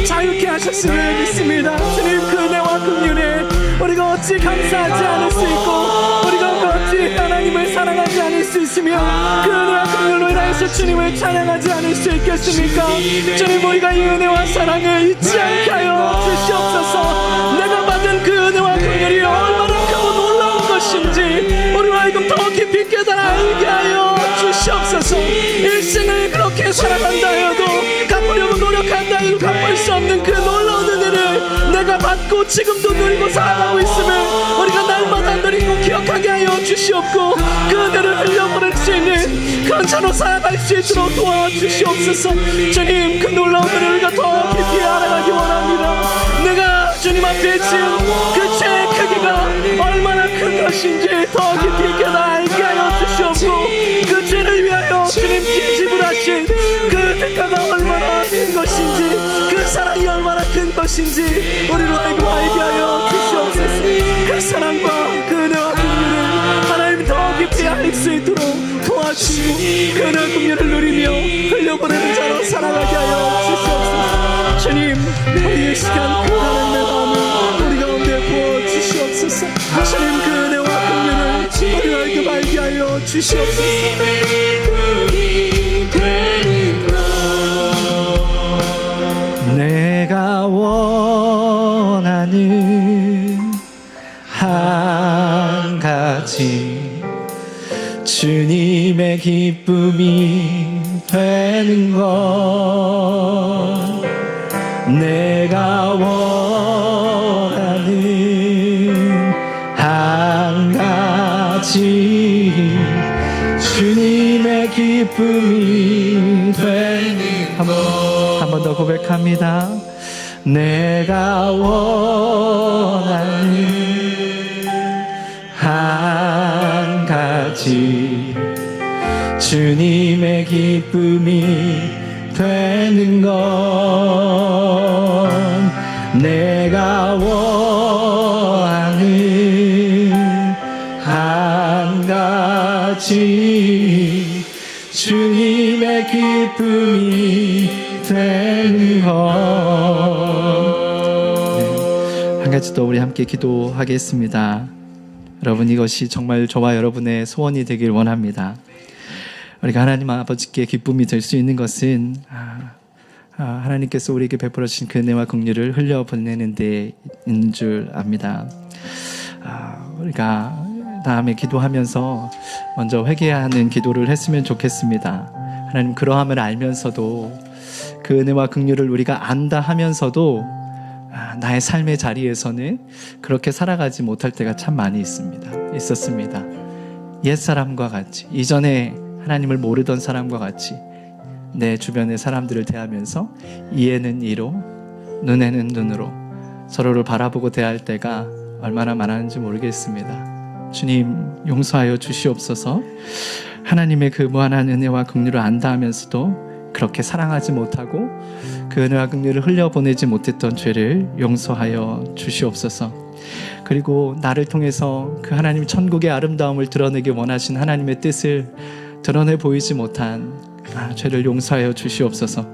자유케 하셨음을 믿습니다. 주님, 그 은혜와 긍휼에 우리가 어찌 감사하지 않을 수 있고 우리가 어찌 하나님을 사랑하지 않을 수 있으며 그 은혜와 긍휼로 인하여서 주님을 찬양하지 않을 수 있겠습니까? 주님, 우리가 이 은혜와 사랑을 잊지 않게 하여 주시옵소서. 내가 받은 그 긍휼이 얼마나 크고 놀라운 것인지 우리로 하여금 더 깊이 깨달아 알게 하여 주시옵소서. 일생을 그렇게 살아간다 해도 갚으려고 노력한다 해도 갚을 수 없는 그 놀라운 은혜를 내가 받고 지금도 누리고 살아가고 있음을 우리가 날마다 누리고 기억하게 하여 주시옵고 그 은혜를 흘려보낼 수 있는 그런 자로 살아갈 수 있도록 도와주시옵소서. 주님, 그 놀라운 은혜를 우리가 더 깊이 알아가기 원합니다. 내가 주님 앞에 지은 그 죄의 크기가 얼마나 큰 것인지 더 깊이 깨달아 알게 하여 주시옵고 그 죄를 위하여 주님께 지불하신 그 대가가 얼마나 큰 것인지 그 사랑이 얼마나 큰 것인지 우리로 하여금 알게 하여 주시옵소서. 그 사랑과 그 은혜와 긍휼을 하나님 더 깊이 알 수 있도록 도와주시고 그 은혜와 긍휼을 누리며 흘려보내는 자로 살아가게 하여 주시옵소서. 주님, 우리의 시간 그 하나님의 마음을 우리 가운데 부어주시옵소서. 주님, 그 은혜와 긍휼을 우리로 하여금 알게 하여 주시옵소서. 내가 원하는 한 가지 주님의 기쁨이 되는 것 내가 원하는 한 가지 주님의 기쁨이 되는 것 한 번 더 고백합니다. 내가 원하는 한 가지 주님의 기쁨이 되는 건 내가 원하는 한 가지 주님의 기쁨이 되는 것. 한 가지 더 우리 함께 기도하겠습니다. 여러분, 이것이 정말 저와 여러분의 소원이 되길 원합니다. 우리가 하나님 아버지께 기쁨이 될 수 있는 것은 하나님께서 우리에게 베풀어 주신 그 은혜와 긍휼을 흘려보내는 데 있는 줄 압니다. 우리가 다음에 기도하면서 먼저 회개하는 기도를 했으면 좋겠습니다. 하나님, 그러함을 알면서도 그 은혜와 긍휼을 우리가 안다 하면서도 나의 삶의 자리에서는 그렇게 살아가지 못할 때가 참 많이 있었습니다. 옛사람과 같이, 이전에 하나님을 모르던 사람과 같이 내 주변의 사람들을 대하면서 이에는 이로 눈에는 눈으로 서로를 바라보고 대할 때가 얼마나 많았는지 모르겠습니다. 주님, 용서하여 주시옵소서. 하나님의 그 무한한 은혜와 긍휼을 안다 하면서도 그렇게 사랑하지 못하고 그 은혜와 긍휼을 흘려보내지 못했던 죄를 용서하여 주시옵소서. 그리고 나를 통해서 그 하나님 천국의 아름다움을 드러내기 원하신 하나님의 뜻을 드러내 보이지 못한 죄를 용서하여 주시옵소서.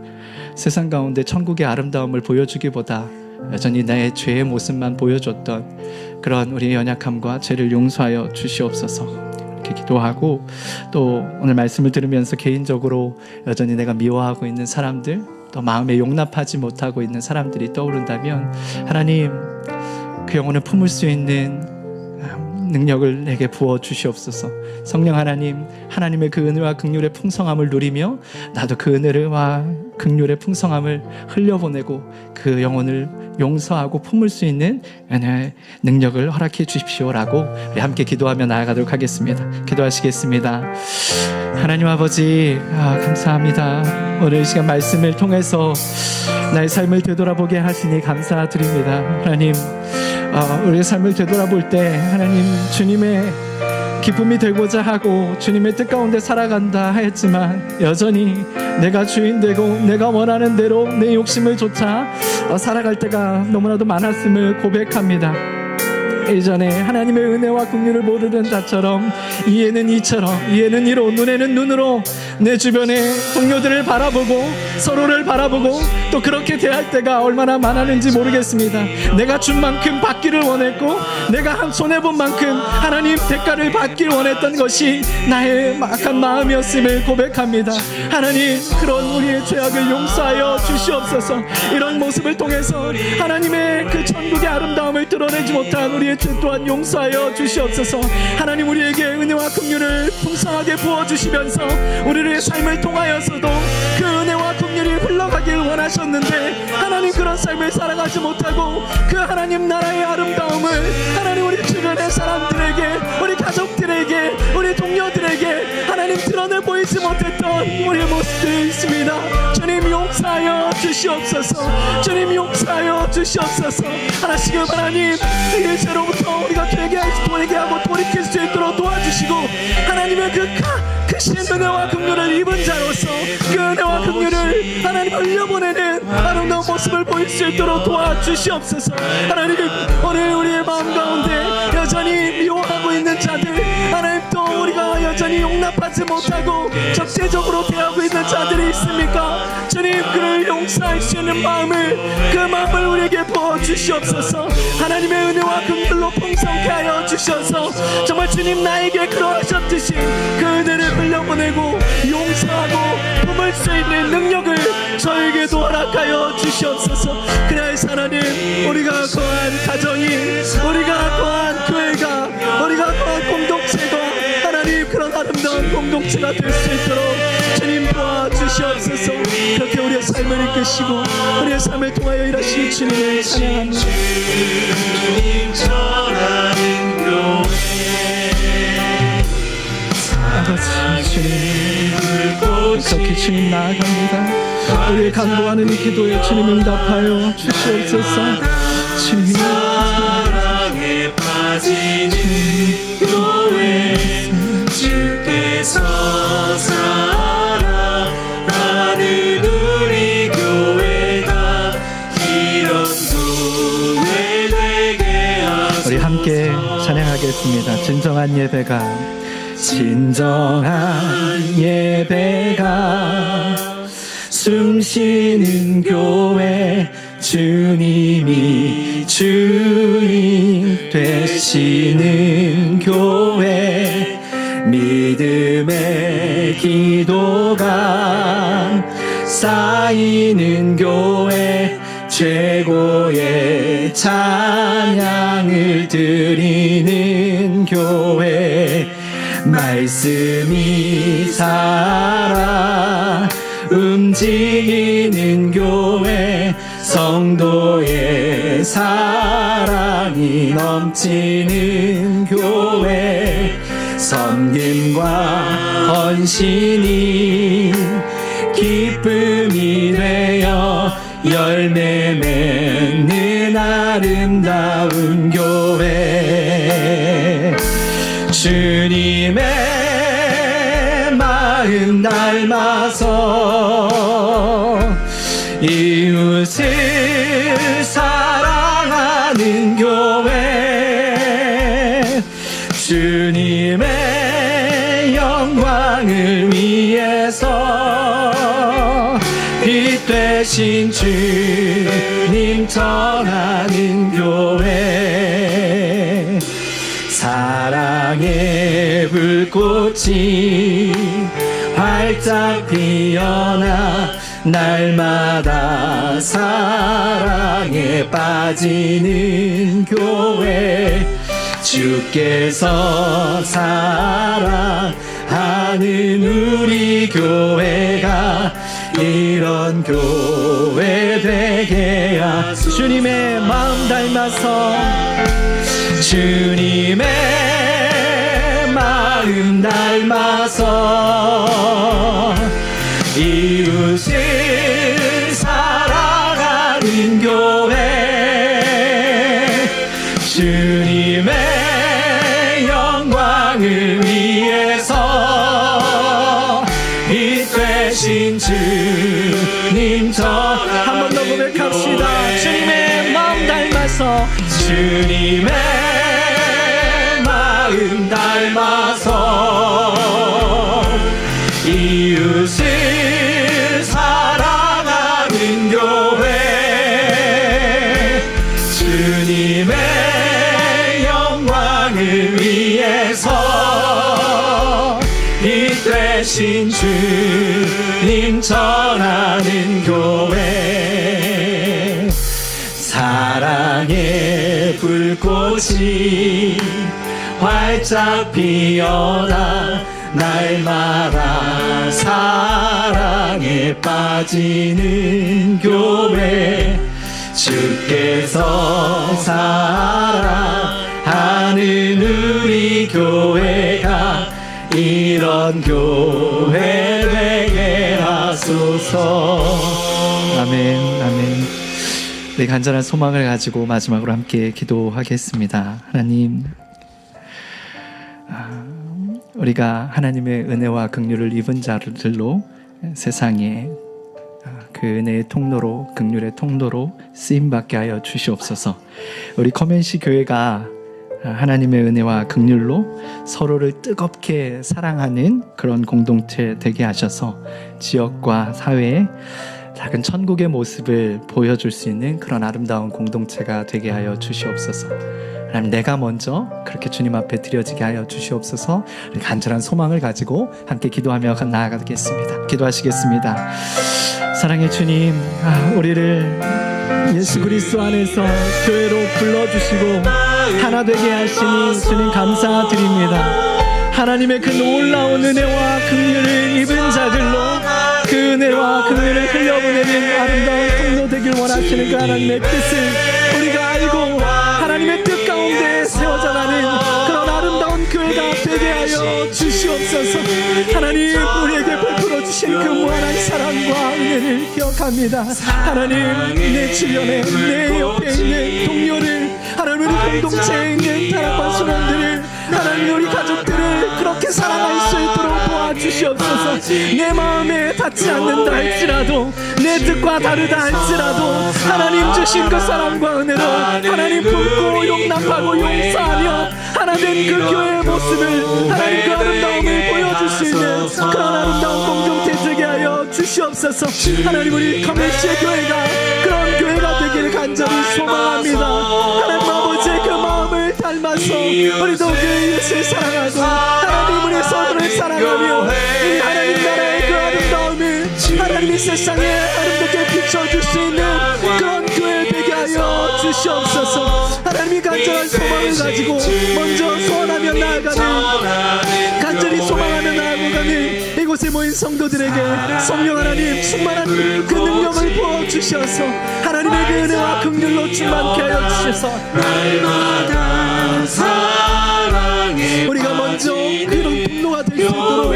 세상 가운데 천국의 아름다움을 보여주기보다 여전히 나의 죄의 모습만 보여줬던 그런 우리의 연약함과 죄를 용서하여 주시옵소서. 이렇게 기도하고, 또 오늘 말씀을 들으면서 개인적으로 여전히 내가 미워하고 있는 사람들, 또 마음에 용납하지 못하고 있는 사람들이 떠오른다면 하나님, 그 영혼을 품을 수 있는 능력을 내게 부어 주시옵소서. 성령 하나님, 하나님의 그 은혜와 긍휼의 풍성함을 누리며 나도 그 은혜와 긍휼의 풍성함을 흘려보내고 그 영혼을 용서하고 품을 수 있는 은혜의 능력을 허락해 주십시오라고 우리 함께 기도하며 나아가도록 하겠습니다. 기도하시겠습니다. 하나님 아버지, 감사합니다. 오늘 이 시간 말씀을 통해서 나의 삶을 되돌아보게 하시니 감사드립니다. 하나님, 우리의 삶을 되돌아볼 때 하나님, 주님의 기쁨이 되고자 하고 주님의 뜻 가운데 살아간다 하였지만 여전히 내가 주인 되고 내가 원하는 대로 내 욕심을 쫓아 살아갈 때가 너무나도 많았음을 고백합니다. 이전에 하나님의 은혜와 긍휼을 모르는 자처럼 이에는 이처럼 이에는 이로 눈에는 눈으로 내 주변의 동료들을 바라보고 서로를 바라보고 또 그렇게 대할 때가 얼마나 많았는지 모르겠습니다. 내가 준 만큼 받기를 원했고 내가 손해본 만큼 하나님 대가를 받길 원했던 것이 나의 악한 마음이었음을 고백합니다. 하나님, 그런 우리의 죄악을 용서하여 주시옵소서. 이런 모습을 통해서 하나님의 그 천국의 아름다움을 드러내지 못한 우리의 우리의 죄 또한 용서하여 주시옵소서. 하나님, 우리에게 은혜와 긍휼을 풍성하게 부어주시면서 우리의 삶을 통하여서도 그 은혜와 긍휼이 흘러가길 원하셨는데 하나님, 그런 삶을 살아가지 못하고 그 하나님 나라의 아름다움을 하나님 우리 주변의 사람들에게, 우리 가족들에게, 우리 동료들에게 하나님 드러내 보이지 못했던 우리의 모습들이 있습니다. 주님, 용서하여 주시옵소서. 주님, 용서하여 주시옵소서. 하나씩은 하나님, 이 죄로부터 우리가 회개하고 돌이킬 수 있도록 도와주시고 하나님의 그 크신 은혜와 긍휼을 입은 자로서 그 은혜와 긍휼을 하나님 흘려보내는 아름다운 모습을 보일 수 있도록 도와주시옵소서. 하나님, 오늘 우리의 마음 가운데 여전히 미워하고 있는 자들, 하나님 또 우리가 여전히 용납하지 못하고 적대적으로 대하고 있는 자들이 있습니까? 주님, 그를 용서할 수 있는 마음을, 그 마음을 우리에게 부어주시옵소서. 하나님의 은혜와 긍휼로 풍성케 하여 주셔서 정말 주님 나에게 그러하셨듯이 그 은혜를 흘려보내고 용서하고 품을 수 있는 능력을 저에게도 허락하여 주시옵소서. 그래서 하나님, 우리가 거한 가정이, 우리가 거한 교회가, 우리가 거한 공동체가 하나님 그런 아름다운 공동체가 될 수 있도록 주님 도와주시옵소서. 그렇게 우리의 삶을 이끄시고 우리의 삶을 통하여 일하시는 주님을 찬양합니다. 주님 전하는 교회, 아버지 주님, 그렇게 주님 나아갑니다. 우리의 간구하는 이 기도에 주님 응답하여 주시옵소서. 주님, 사랑에 빠지는 교회, 주께서 사랑하는 우리 교회가 이런 교회 되게 하소서. 우리 함께 찬양하겠습니다. 진정한 예배가 숨쉬는 교회, 주님이 주인 되시는 교회, 믿음의 기도가 쌓이는 교회, 최고의 찬양을 드리는 교회, 말씀이 살아 움직이는 교회, 성도의 사랑이 넘치는 교회, 섬김과 헌신이 기쁨이 되어 열매 맺는 아름다운 교회, 주님의 마음 닮아서 이웃을 사랑하는 교회, 주님의 영광을 위해서 빛 되신 주님 전하는 교회, 사랑의 불꽃이 활짝 피어나 날마다 사랑에 빠지는 교회, 주께서 사랑하는 우리 교회가 이런 교회 되게 하소서. 주님의 마음 닮아서, 주님의 마음 닮아서 이웃을 사랑하는 교회, 주님의 영광을 위해서 빛 되신 주님 한 번 더 고백합시다. 주님의 마음 닮아서, 주님의 마음 닮아서 이웃을 사랑하는 교회, 주님의 영광을 위해서 빛 되신 주님 전하는 교회, 사랑의 불꽃이 꽃이 활짝 피어나 날마다 사랑에 빠지는 교회, 주께서 사랑하는 우리 교회가 이런 교회 되게 하소서. 아멘, 아멘. 네, 간절한 소망을 가지고 마지막으로 함께 기도하겠습니다. 하나님, 우리가 하나님의 은혜와 긍휼을 입은 자들로 세상에 그 은혜의 통로로, 긍휼의 통로로 쓰임받게 하여 주시옵소서. 우리 커맨시 교회가 하나님의 은혜와 긍휼로 서로를 뜨겁게 사랑하는 그런 공동체 되게 하셔서 지역과 사회에 작은 천국의 모습을 보여줄 수 있는 그런 아름다운 공동체가 되게 하여 주시옵소서. 하나님, 내가 먼저 그렇게 주님 앞에 드려지게 하여 주시옵소서. 간절한 소망을 가지고 함께 기도하며 나아가겠습니다. 기도하시겠습니다. 사랑의 주님, 우리를 예수 그리스도 안에서 교회로 불러주시고 하나 되게 하시니 주님 감사드립니다. 하나님의 그 놀라운 은혜와 긍휼을 입은 자들로 그 은혜와 긍휼을 흘려보내는 아름다운 통로 되길 원하시는 그 하나님의 뜻을 우리가 알고 하나님의 뜻 가운데 세워져 가는 그런 아름다운 교회가 되게 하여 주시옵소서. 하나님, 우리에게 베풀어 주신 그 무한한 사랑과 은혜를 기억합니다. 하나님, 내 주변에 내 옆에 있는 동료를, 하나님 우리 공동체에 있는 타락한 순원들을, 하나님 우리 가족들을 그렇게 사랑할 수 있도록 도와주시옵소서. 내 마음에 닿지 않는다 할지라도, 내 뜻과 다르다 할지라도 하나님 주신 그 사랑과 은혜로 하나님 품고 용납하고 용서하며 하나 된 그 교회의 모습을, 하나님 그 아름다움을 보여줄 수 있는 그런 아름다운 공동체 되게 하여 주시옵소서. 하나님, 우리 커맨시의 교회가 그런 교회가 되기를 간절히 소망합니다. 하나님 아버지의 그 마음을 닮아서 우리도 그 예수를 사랑하고 하나님 우리 서로를 사랑하며 이 하나님 나라의 그 아름다움을 하나님이 세상에 아름답게 비춰줄 수 있는 그런 교회 되게 하여 주시옵소서. 하나님이 간절한 소망을 가지고 먼저 소원하며 나아가는, 간절히 소망하며 나아가는 이곳에 모인 성도들에게 성령 하나님 충만한 그 능력을 부어주셔서 하나님의 그 은혜와 긍휼로 충만케 하여 주셔서 날마다 사랑해 우리가 먼저 그런 통로가 될 수 있도록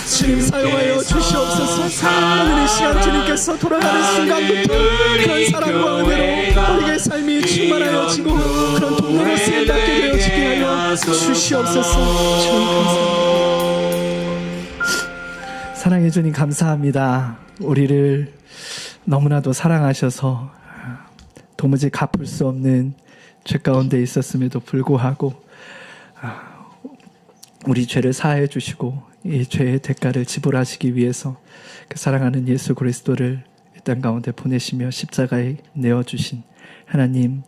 주님 사용하여 주시옵소서. 오늘 이 시간 주님께서 돌아가는 순간부터 그런 사랑과 은혜로 우리의 삶이 충만하여지고 그런 통로로 쓰임받게 되어지게 하여 주시옵소서. 주님 감사합니다. 사랑해 주님 감사합니다. 우리를 너무나도 사랑하셔서 도무지 갚을 수 없는 죄 가운데 있었음에도 불구하고 우리 죄를 사해 주시고 이 죄의 대가를 지불하시기 위해서 그 사랑하는 예수 그리스도를 이 땅 가운데 보내시며 십자가에 내어주신 하나님,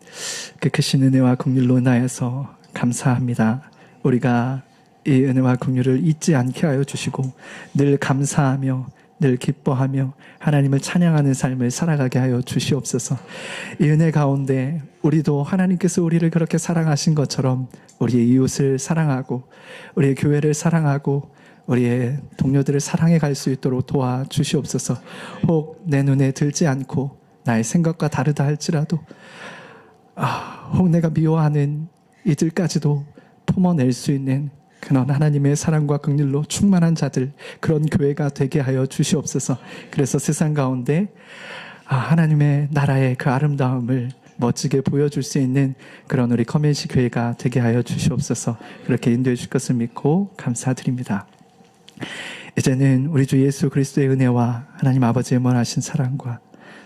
그 크신 은혜와 긍휼로 인하여서 감사합니다. 우리가 이 은혜와 긍휼을 잊지 않게 하여 주시고 늘 감사하며 늘 기뻐하며 하나님을 찬양하는 삶을 살아가게 하여 주시옵소서. 이 은혜 가운데 우리도 하나님께서 우리를 그렇게 사랑하신 것처럼 우리의 이웃을 사랑하고 우리의 교회를 사랑하고 우리의 동료들을 사랑해 갈 수 있도록 도와주시옵소서. 혹 내 눈에 들지 않고 나의 생각과 다르다 할지라도 혹 내가 미워하는 이들까지도 품어낼 수 있는 그런 하나님의 사랑과 긍휼로 충만한 자들, 그런 교회가 되게 하여 주시옵소서. 그래서 세상 가운데 하나님의 나라의 그 아름다움을 멋지게 보여줄 수 있는 그런 우리 커맨시 교회가 되게 하여 주시옵소서. 그렇게 인도해 주실 것을 믿고 감사드립니다. 이제는 우리 주 예수 그리스도의 은혜와 하나님 아버지의 원하신 사랑과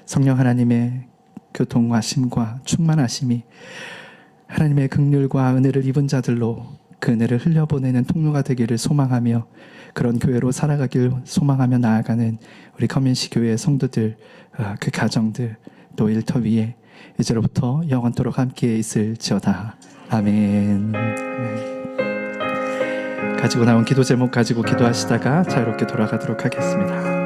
성령 하나님의 교통하심과 충만하심이 하나님의 긍휼과 은혜를 입은 자들로 그 은혜를 흘려보내는 통로가 되기를 소망하며 그런 교회로 살아가길 소망하며 나아가는 우리 커맨시 교회의 성도들, 그 가정들, 또 일터 위에 이제로부터 영원토록 함께 있을지어다. 아멘. 아멘. 가지고 나온 기도 제목 가지고 기도하시다가 자유롭게 돌아가도록 하겠습니다.